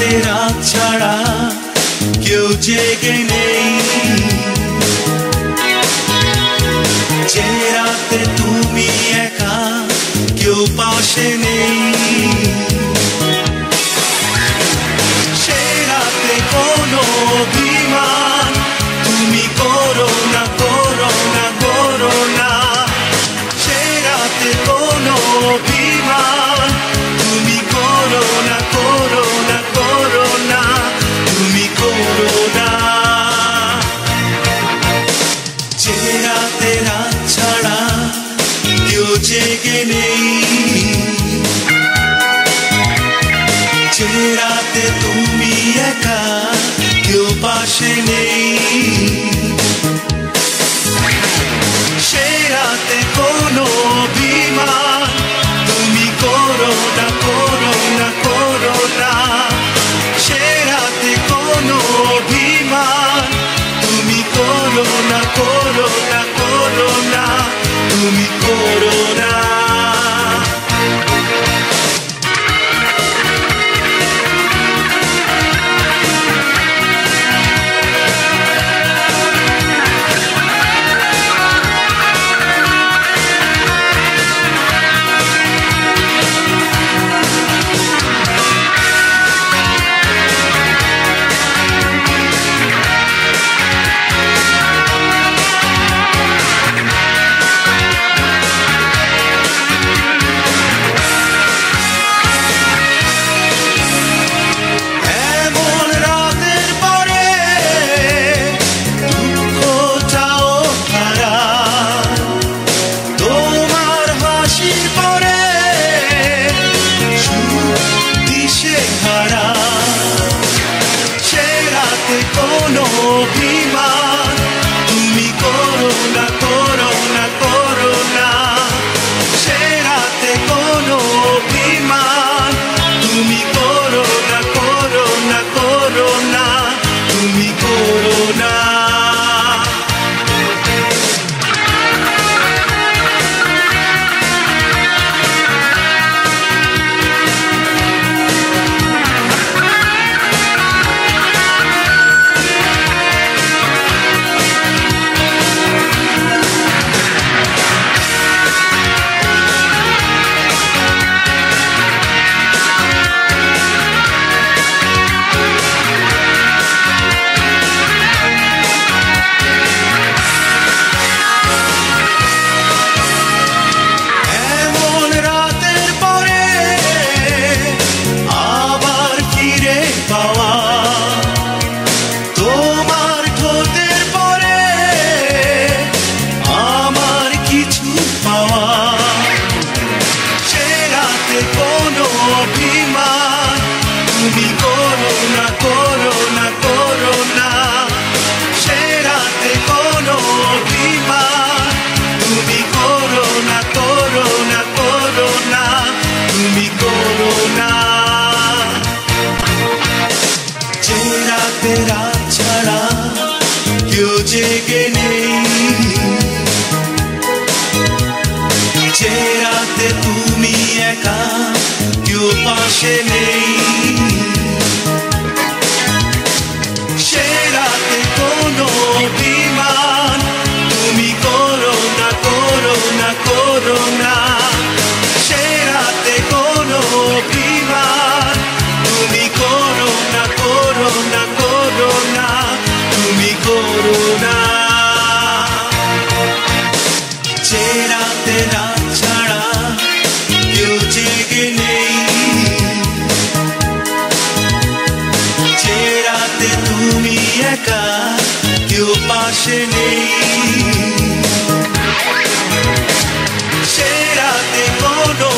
রাতে রাত ছাড়া কেউ জেগে নেই, যে রাতে তুমি একা কেউ পাশে নেই, সে রাতে কোনো অভিমান তুমি করো না, করো না, করো না। সে রাতে কোনো অভিমান তুমি করো না, করো না, করো না, তুমি করো না। যে রাতে রাত ছাড়া কেউ জেগে নেই, যে রাতে তুমি একা কেউ পাশে নেই, সে রাতে কোনো অভিমান তুমি করো না, করো না, করো না। সে রাতে কোনো অভিমান তুমি করো না, করো না, করো না, তুমি করো না। কোনো অভিমান তুমি করো না, করো না, করো না। সে রাতে কোনো অভিমান তুমি করো না, করো না, করো না, তুমি করো না। কোনো অভিমান তুমি করো না, করো না, করো না। সে রাতে কোনো অভিমান তুমি করো না, করো না, করো না, তুমি করো না। যে রাতে রাত ছাড়া কেউ জেগে নেই, যে রাতে তুমি একা কেউ পাশে নেই, সে রাতে কোনো অভিমান তুমি করো না, করো না, করো না। সে রাতে কোনো অভিমান তুমি করো না, করো না, করো না, তুমি করো না। যে রাতে রাত ছাড়া কেউ জেগে নেই, যে রাতে তুমি একা কেউ পাশে নেই, সে রাতে কোনো